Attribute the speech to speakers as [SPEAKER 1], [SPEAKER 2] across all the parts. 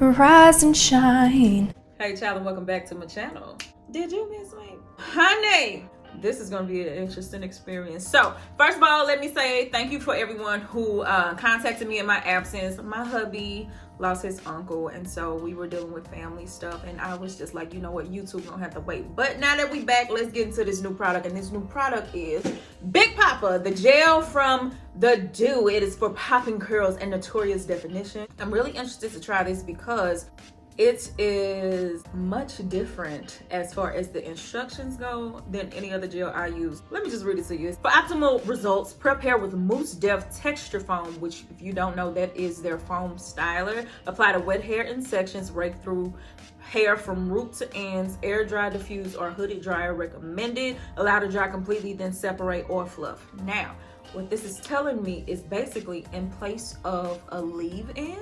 [SPEAKER 1] rise and shine.
[SPEAKER 2] Hey child, and welcome back to my channel. Did you miss me? Honey, this is gonna be an interesting experience. So first of all, let me say thank you for everyone who contacted me in my absence. My hubby lost his uncle, and so we were dealing with family stuff, and I was just like, you know what, YouTube don't have to wait. But now that we back, let's get into this new product, and this new product is Big Poppa, the gel from the Doux. It is for popping curls and notorious definition. I'm really interested to try this because it is much different as far as the instructions go than any other gel I use. Let me just read it to you. For optimal results, prep hair with Mousse Depth Texture Foam, which if you don't know, that is their foam styler. Apply to wet hair in sections, rake through hair from root to ends, air dry, diffuse, or hooded dryer recommended. Allow to dry completely, then separate or fluff. Now, what this is telling me is basically in place of a leave-in,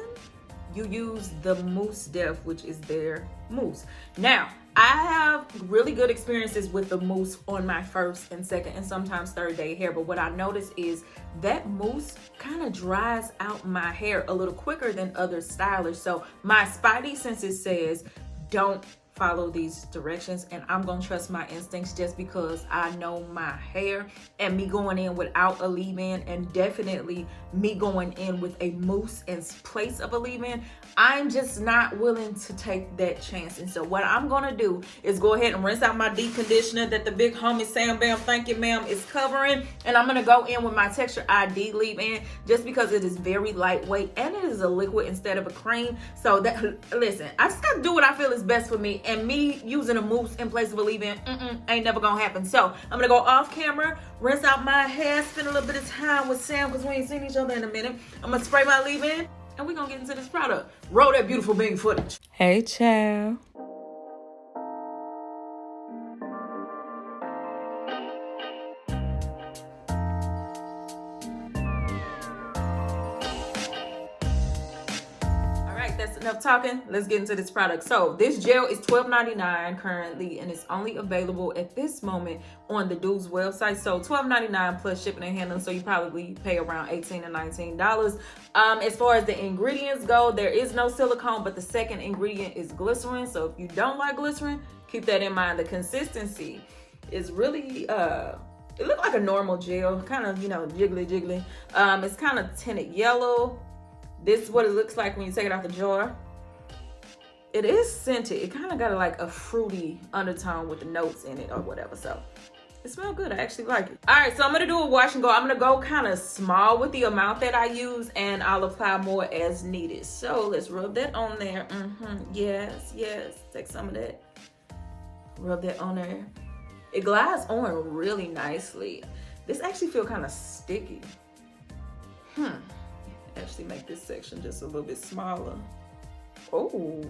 [SPEAKER 2] you use the Mousse Depth, which is their mousse. Now, I have really good experiences with the mousse on my first and second and sometimes third day hair, but what I noticed is that mousse kind of dries out my hair a little quicker than other stylers. So my spidey senses says, don't follow these directions, and I'm gonna trust my instincts just because I know my hair, and me going in without a leave-in and definitely me going in with a mousse in place of a leave-in, I'm just not willing to take that chance. And so what I'm gonna do is go ahead and rinse out my deep conditioner that the big homie Sam Bam Thank You Ma'am is covering, and I'm gonna go in with my Texture ID leave-in just because it is very lightweight and it is a liquid instead of a cream. So that, listen, I just gotta do what I feel is best for me, and me using a mousse in place of a leave-in ain't never gonna happen. So I'm gonna go off camera, rinse out my hair, spend a little bit of time with Sam because we ain't seen each other in a minute. I'm gonna spray my leave-in and we're gonna get into this product. Roll that beautiful bing footage. Hey child. That's enough talking. Let's get into this product. So this gel is $12.99 currently, and it's only available at this moment on the Doux website. So $12.99 plus shipping and handling, so you probably pay around $18 to $19. As far as the ingredients go, there is no silicone, but the second ingredient is glycerin. So if you don't like glycerin, keep that in mind. The consistency is really it looked like a normal gel, kind of, you know, jiggly. It's kind of tinted yellow. This is what it looks like when you take it out the jar. It is scented. It kind of got like a fruity undertone with the notes in it or whatever. So it smells good. I actually like it. All right, so I'm gonna do a wash and go. I'm gonna go kind of small with the amount that I use, and I'll apply more as needed. So let's rub that on there. Yes. Take some of that. Rub that on there. It glides on really nicely. This actually feels kind of sticky. Actually make this section just a little bit smaller. Oh,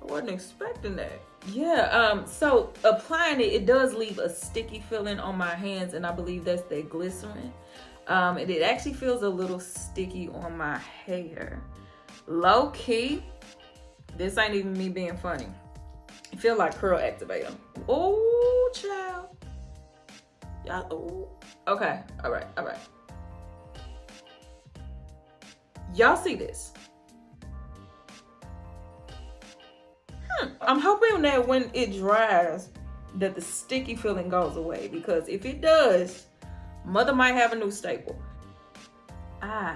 [SPEAKER 2] I wasn't expecting that. Yeah, so applying it, it does leave a sticky feeling on my hands, and I believe that's the glycerin. And it actually feels a little sticky on my hair. Low key, this ain't even me being funny. It feel like curl activator. Oh, child. Y'all, oh. Okay, all right. Y'all see this? I'm hoping that when it dries, that the sticky feeling goes away, because if it does, mother might have a new staple. I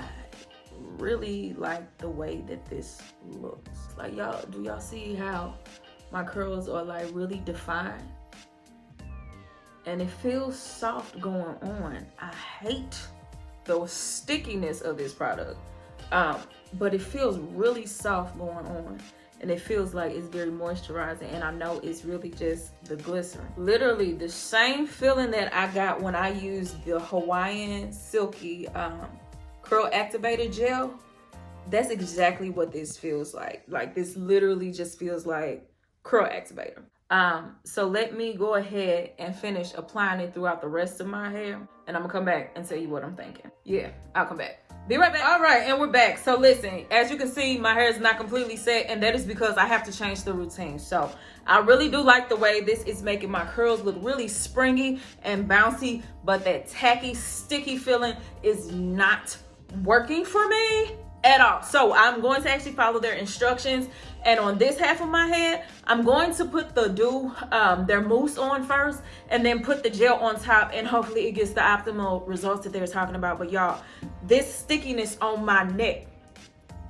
[SPEAKER 2] really like the way that this looks. Like, y'all, do y'all see how my curls are like really defined? And it feels soft going on. I hate the stickiness of this product, but it feels really soft going on, and it feels like it's very moisturizing, and I know it's really just the glycerin. Literally the same feeling that I got when I used the Hawaiian Silky Curl Activator Gel, that's exactly what this feels like. Like, this literally just feels like curl activator. So let me go ahead and finish applying it throughout the rest of my hair, and I'm gonna come back and tell you what I'm thinking. Yeah, I'll come back. Be right back. All right, and we're back. So listen, as you can see, my hair is not completely set, and that is because I have to change the routine. So I really do like the way this is making my curls look really springy and bouncy, but that tacky, sticky feeling is not working for me at all. So I'm going to actually follow their instructions, and on this half of my head I'm going to put the Doux their mousse on first, and then put the gel on top, and hopefully it gets the optimal results that they're talking about. But y'all, this stickiness on my neck,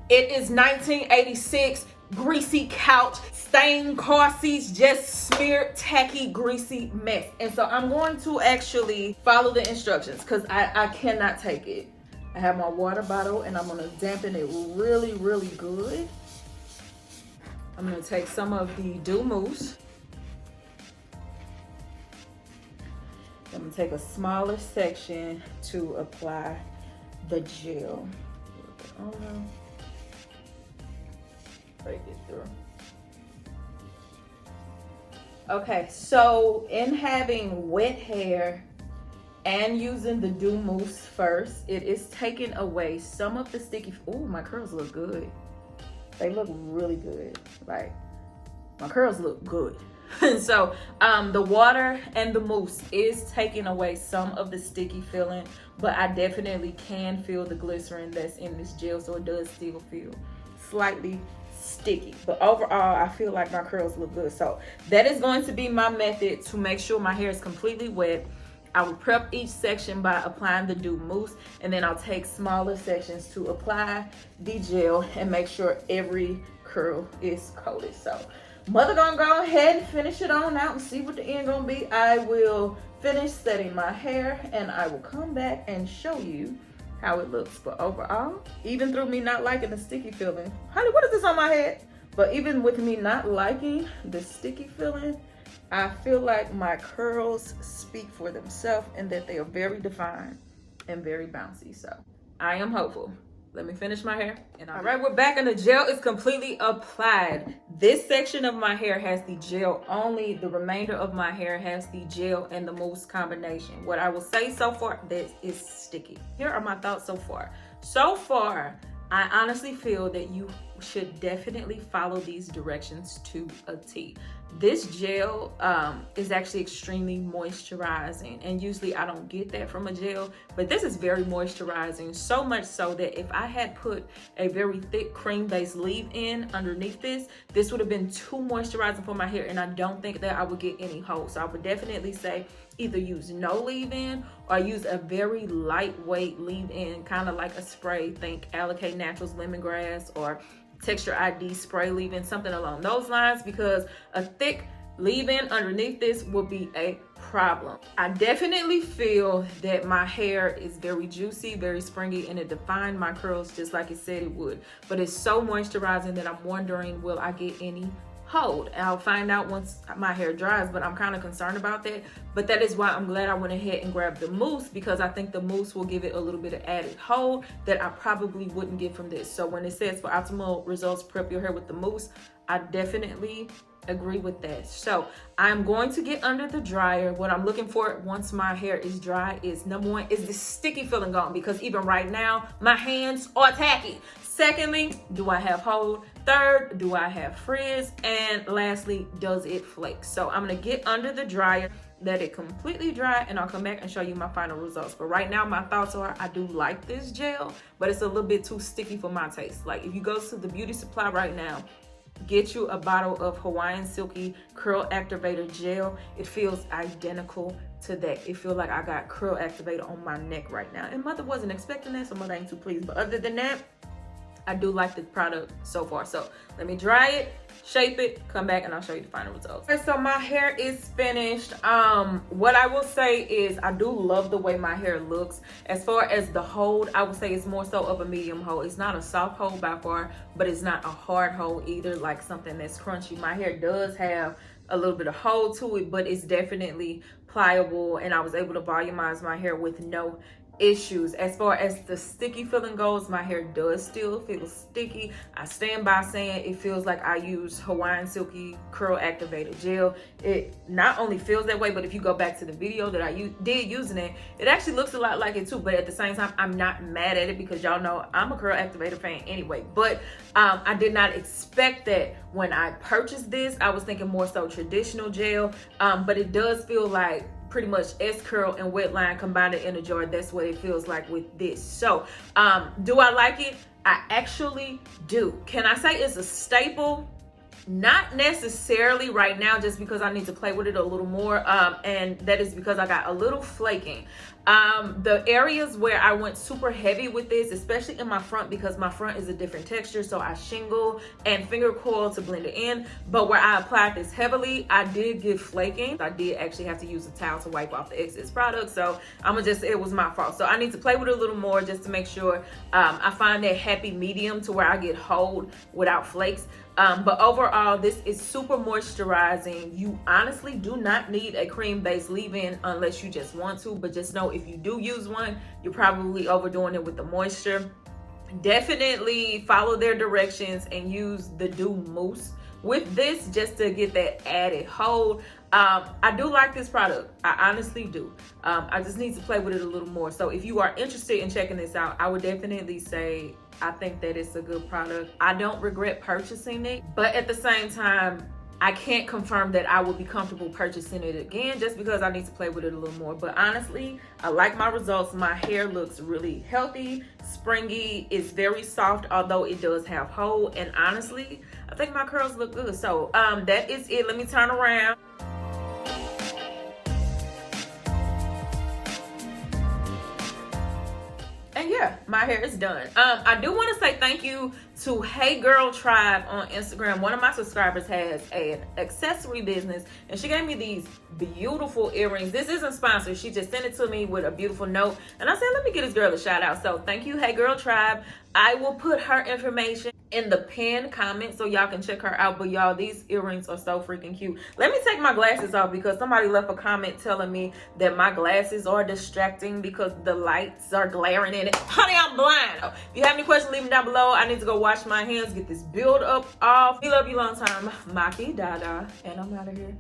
[SPEAKER 2] it is 1986 greasy couch, stained car seats, just smeared tacky greasy mess. And so I'm going to actually follow the instructions because I cannot take it. I have my water bottle and I'm gonna dampen it really, really good. I'm gonna take some of the Doux mousse. I'm gonna take a smaller section to apply the gel. Break it through. Okay, so in having wet hair and using the Doux mousse first, it is taking away some of the sticky. Oh, my curls look good. They look really good. Like, my curls look good. And so the water and the mousse is taking away some of the sticky feeling, but I definitely can feel the glycerin that's in this gel, so it does still feel slightly sticky. But overall, I feel like my curls look good. So that is going to be my method to make sure my hair is completely wet. I will prep each section by applying the Doux mousse, and then I'll take smaller sections to apply the gel and make sure every curl is coated. So mother gonna go ahead and finish it on out and see what the end gonna be. I will finish setting my hair and I will come back and show you how it looks. But overall, even through me not liking the sticky feeling, honey, what is this on my head? But even with me not liking the sticky feeling, I feel like my curls speak for themselves and that they are very defined and very bouncy. So I am hopeful. Let me finish my hair. And all right, we're back and the gel is completely applied. This section of my hair has the gel only. The remainder of my hair has the gel and the mousse combination. What I will say so far, this is sticky. Here are my thoughts so far. So far, I honestly feel that you should definitely follow these directions to a T. This gel is actually extremely moisturizing, and usually I don't get that from a gel, but this is very moisturizing, so much so that if I had put a very thick cream-based leave-in underneath this would have been too moisturizing for my hair, and I don't think that I would get any hold. So I would definitely say either use no leave-in or use a very lightweight leave-in, kind of like a spray. Think Allocate Naturals lemongrass or Texture ID spray leave-in, something along those lines, because a thick leave-in underneath this will be a problem. I definitely feel that my hair is very juicy, very springy, and it defined my curls just like it said it would. But it's so moisturizing that I'm wondering, will I get any hold? I'll find out once my hair dries, but I'm kind of concerned about that. But that is why I'm glad I went ahead and grabbed the mousse, because I think the mousse will give it a little bit of added hold that I probably wouldn't get from this. So when it says for optimal results, prep your hair with the mousse, I definitely agree with that. So I'm going to get under the dryer. What I'm looking for once my hair is dry is, number one, is the sticky feeling gone? Because even right now, my hands are tacky. Secondly, do I have hold? Third, do I have frizz? And lastly, does it flake? So I'm gonna get under the dryer, let it completely dry, and I'll come back and show you my final results. But right now, my thoughts are, I do like this gel, but it's a little bit too sticky for my taste. Like, if you go to the beauty supply right now, get you a bottle of Hawaiian Silky Curl Activator Gel. It feels identical to that. It feels like I got curl activator on my neck right now. And mother wasn't expecting that, so mother ain't too pleased. But other than that, I do like the product so far. So let me dry it, shape it, come back, and I'll show you the final results. Okay, so my hair is finished. What I will say is I do love the way my hair looks. As far as the hold, I would say it's more so of a medium hold. It's not a soft hold by far, but it's not a hard hold either, like something that's crunchy. My hair does have a little bit of hold to it, but it's definitely pliable, and I was able to volumize my hair with no issues. As far as the sticky feeling goes, my hair does still feel sticky. I stand by saying it feels like I use Hawaiian Silky Curl Activator Gel. It not only feels that way, but if you go back to the video that I did using it, it actually looks a lot like it too. But at the same time, I'm not mad at it because y'all know I'm a Curl Activator fan anyway. But I did not expect that when I purchased this. I was thinking more so traditional gel, but it does feel like pretty much S curl and wet line combined in a jar. That's what it feels like with this. So do I like it? I actually do. Can I say it's a staple? Not necessarily right now, just because I need to play with it a little more, and that is because I got a little flaking. The areas where I went super heavy with this, especially in my front, because my front is a different texture, so I shingle and finger coil to blend it in. But where I applied this heavily, I did get flaking. I did actually have to use a towel to wipe off the excess product, so I'm gonna just, it was my fault. So I need to play with it a little more just to make sure I find that happy medium to where I get hold without flakes. But overall, this is super moisturizing. You honestly do not need a cream-based leave-in unless you just want to, but just know if you do use one, you're probably overdoing it with the moisture. Definitely follow their directions and use the Doux mousse with this just to get that added hold. I do like this product. I honestly do. I just need to play with it a little more. So if you are interested in checking this out, I would definitely say I think that it's a good product. I don't regret purchasing it, but at the same time, I can't confirm that I will be comfortable purchasing it again just because I need to play with it a little more. But honestly, I like my results. My hair looks really healthy, springy. It's very soft, although it does have hold. And honestly, I think my curls look good. So that is it. Let me turn around. And yeah, my hair is done. I do want to say thank you to Hey Girl Tribe on Instagram. One of my subscribers has an accessory business, and she gave me these beautiful earrings. This isn't sponsored. She just sent it to me with a beautiful note, and I said, let me get this girl a shout out. So thank you, Hey Girl Tribe. I will put her information in the pinned comment so y'all can check her out. But y'all, these earrings are so freaking cute. Let me take my glasses off because somebody left a comment telling me that my glasses are distracting because the lights are glaring in it. Honey, I'm blind. If you have any questions, leave them down below. I need to go wash my hands, get this build up off. We love you long time. Maki Dada, and I'm out of here.